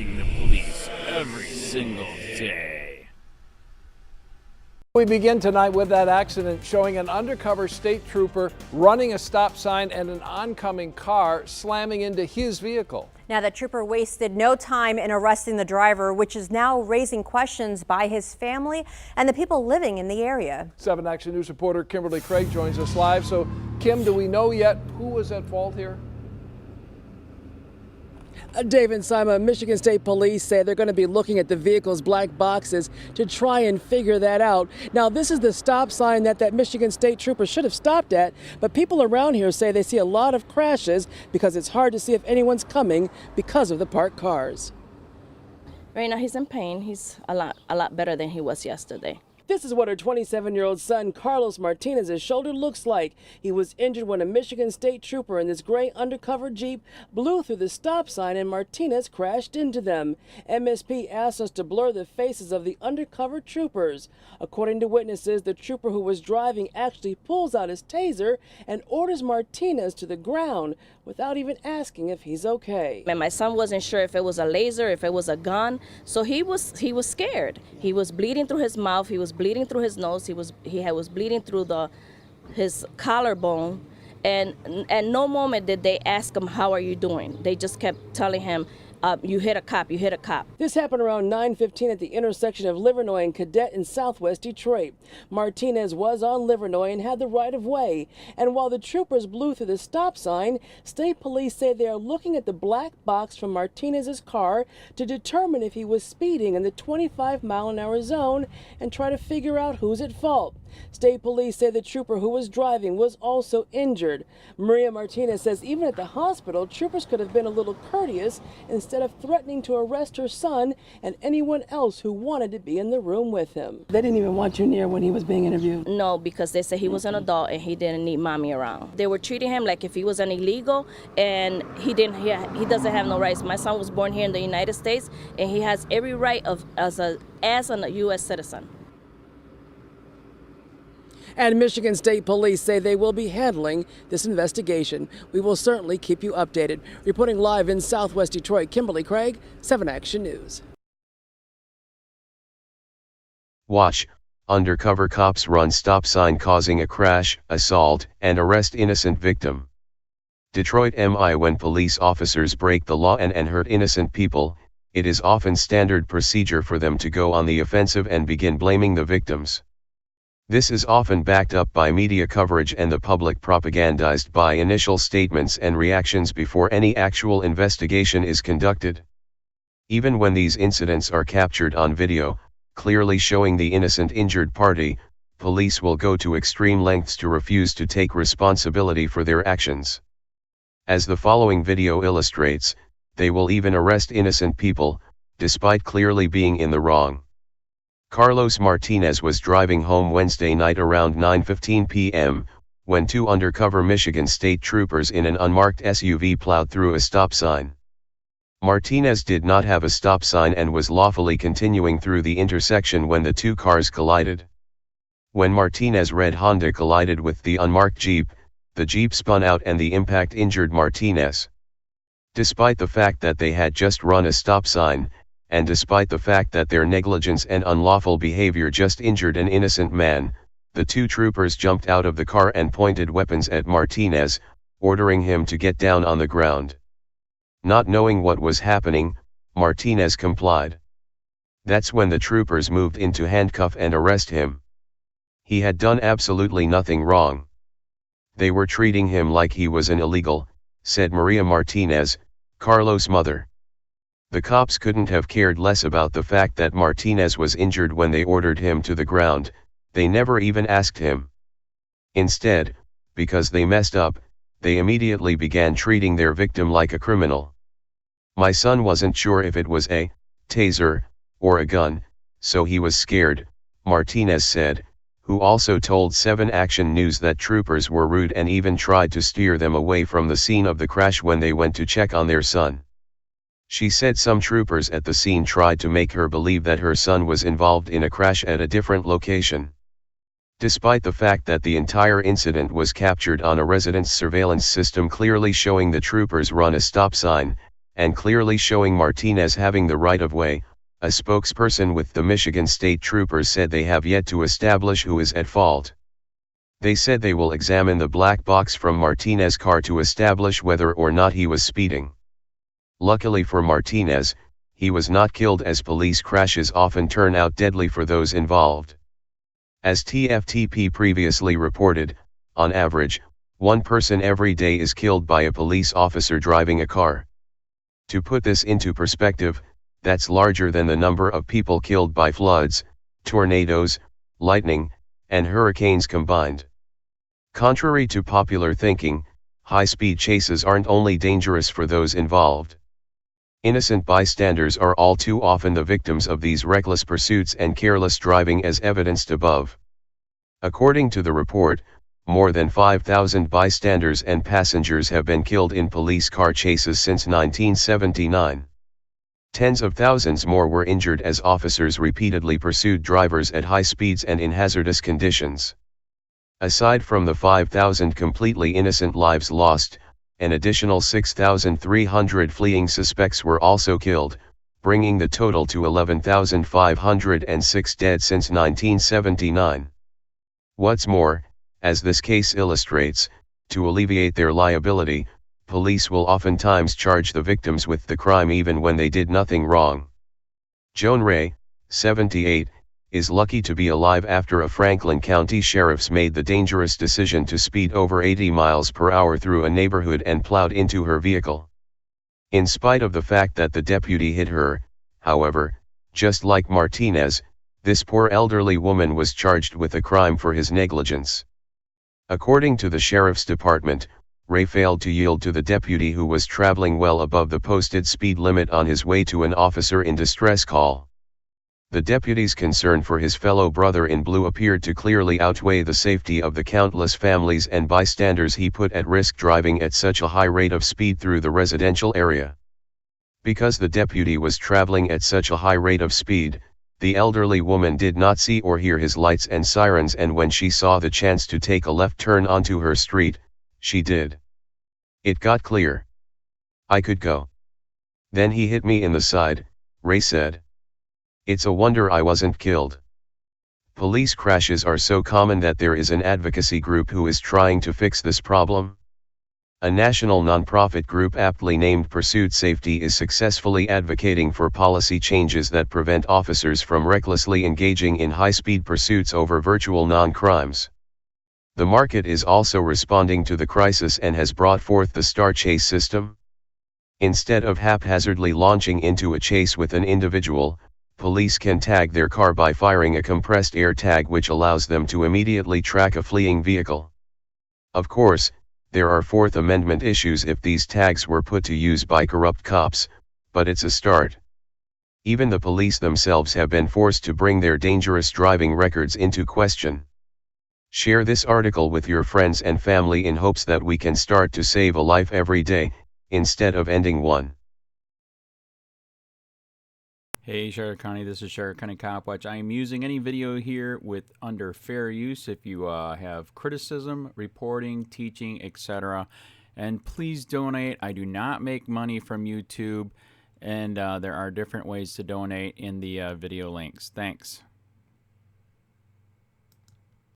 facing the police every single day. We begin tonight with that accident showing an undercover state trooper running a stop sign and an oncoming car slamming into his vehicle. Now, the trooper wasted no time in arresting the driver, which is now raising questions by his family and the people living in the area. 7 Action News reporter Kimberly Craig joins us live. So, Kim, do we know yet who was at fault here? Dave and Simon, Michigan State Police say they're going to be looking at the vehicle's black boxes to try and figure that out. Now, this is the stop sign that Michigan State trooper should have stopped at, but people around here say they see a lot of crashes because it's hard to see if anyone's coming because of the parked cars. Right now he's in pain. He's a lot better than he was yesterday. This is what her 27-year-old son, Carlos Martinez's shoulder looks like. He was injured when a Michigan State trooper in this gray undercover Jeep blew through the stop sign and Martinez crashed into them. MSP asked us to blur the faces of the undercover troopers. According to witnesses, the trooper who was driving actually pulls out his taser and orders Martinez to the ground without even asking if he's okay. And my son wasn't sure if it was a laser, if it was a gun, so he was scared. He was bleeding through his mouth, he was bleeding through his nose, he was bleeding through his collarbone, and at no moment did they ask him, "How are you doing?" They just kept telling him, "You hit a cop, you hit a cop." This happened around 9:15 at the intersection of Livernois and Cadet in southwest Detroit. Martinez was on Livernois and had the right of way. And while the troopers blew through the stop sign, state police say they are looking at the black box from Martinez's car to determine if he was speeding in the 25-mile-an-hour zone and try to figure out who's at fault. State police say the trooper who was driving was also injured. Maria Martinez says even at the hospital, troopers could have been a little courteous instead of threatening to arrest her son and anyone else who wanted to be in the room with him. They didn't even want you near when he was being interviewed? No, because they said he was an adult and he didn't need mommy around. They were treating him like if he was an illegal, and he doesn't have no rights. My son was born here in the United States and he has every right as a U.S. citizen. And Michigan State Police say they will be handling this investigation. We will certainly keep you updated. Reporting live in southwest Detroit, Kimberly Craig, 7 Action News. Watch. Undercover cops run stop sign causing a crash, assault, and arrest innocent victim. Detroit MI. When police officers break the law and hurt innocent people, it is often standard procedure for them to go on the offensive and begin blaming the victims. This is often backed up by media coverage and the public propagandized by initial statements and reactions before any actual investigation is conducted. Even when these incidents are captured on video, clearly showing the innocent injured party, police will go to extreme lengths to refuse to take responsibility for their actions. As the following video illustrates, they will even arrest innocent people, despite clearly being in the wrong. Carlos Martinez was driving home Wednesday night around 9:15 p.m., when 2 undercover Michigan State troopers in an unmarked SUV plowed through a stop sign. Martinez did not have a stop sign and was lawfully continuing through the intersection when the 2 cars collided. When Martinez's red Honda collided with the unmarked Jeep, the Jeep spun out and the impact injured Martinez. Despite the fact that they had just run a stop sign, and despite the fact that their negligence and unlawful behavior just injured an innocent man, the 2 troopers jumped out of the car and pointed weapons at Martinez, ordering him to get down on the ground. Not knowing what was happening, Martinez complied. That's when the troopers moved in to handcuff and arrest him. He had done absolutely nothing wrong. They were treating him like he was an illegal, said Maria Martinez, Carlos' mother. The cops couldn't have cared less about the fact that Martinez was injured when they ordered him to the ground. They never even asked him. Instead, because they messed up, they immediately began treating their victim like a criminal. My son wasn't sure if it was a taser or a gun, so he was scared, Martinez said, who also told 7 Action News that troopers were rude and even tried to steer them away from the scene of the crash when they went to check on their son. She said some troopers at the scene tried to make her believe that her son was involved in a crash at a different location. Despite the fact that the entire incident was captured on a residence surveillance system clearly showing the troopers run a stop sign, and clearly showing Martinez having the right of way. A spokesperson with the Michigan State Troopers said they have yet to establish who is at fault. They said they will examine the black box from Martinez's car to establish whether or not he was speeding. Luckily for Martinez, he was not killed, as police crashes often turn out deadly for those involved. As TFTP previously reported, on average, one person every day is killed by a police officer driving a car. To put this into perspective, that's larger than the number of people killed by floods, tornadoes, lightning, and hurricanes combined. Contrary to popular thinking, high-speed chases aren't only dangerous for those involved. Innocent bystanders are all too often the victims of these reckless pursuits and careless driving, as evidenced above. According to the report, more than 5,000 bystanders and passengers have been killed in police car chases since 1979. Tens of thousands more were injured as officers repeatedly pursued drivers at high speeds and in hazardous conditions. Aside from the 5,000 completely innocent lives lost, an additional 6,300 fleeing suspects were also killed, bringing the total to 11,506 dead since 1979. What's more, as this case illustrates, to alleviate their liability, police will oftentimes charge the victims with the crime even when they did nothing wrong. Joan Ray, 78, is lucky to be alive after a Franklin County sheriff's made the dangerous decision to speed over 80 miles per hour through a neighborhood and plowed into her vehicle. In spite of the fact that the deputy hit her, however, just like Martinez, this poor elderly woman was charged with a crime for his negligence. According to the sheriff's department, Ray failed to yield to the deputy, who was traveling well above the posted speed limit on his way to an officer in distress call. The deputy's concern for his fellow brother in blue appeared to clearly outweigh the safety of the countless families and bystanders he put at risk driving at such a high rate of speed through the residential area. Because the deputy was traveling at such a high rate of speed, the elderly woman did not see or hear his lights and sirens, and when she saw the chance to take a left turn onto her street, she did. It got clear. "I could go. Then he hit me in the side," Ray said. "It's a wonder I wasn't killed." Police crashes are so common that there is an advocacy group who is trying to fix this problem. A national nonprofit group aptly named Pursuit Safety is successfully advocating for policy changes that prevent officers from recklessly engaging in high-speed pursuits over virtual non-crimes. The market is also responding to the crisis and has brought forth the Star Chase system. Instead of haphazardly launching into a chase with an individual, police can tag their car by firing a compressed air tag which allows them to immediately track a fleeing vehicle. Of course, there are Fourth Amendment issues if these tags were put to use by corrupt cops, but it's a start. Even the police themselves have been forced to bring their dangerous driving records into question. Share this article with your friends and family in hopes that we can start to save a life every day, instead of ending one. Hey Sheriff County, this is Sheriff County COPWATCH. I am using any video here under fair use. If you have criticism, reporting, teaching, etc. And please donate. I do not make money from YouTube, and there are different ways to donate in the video links. Thanks.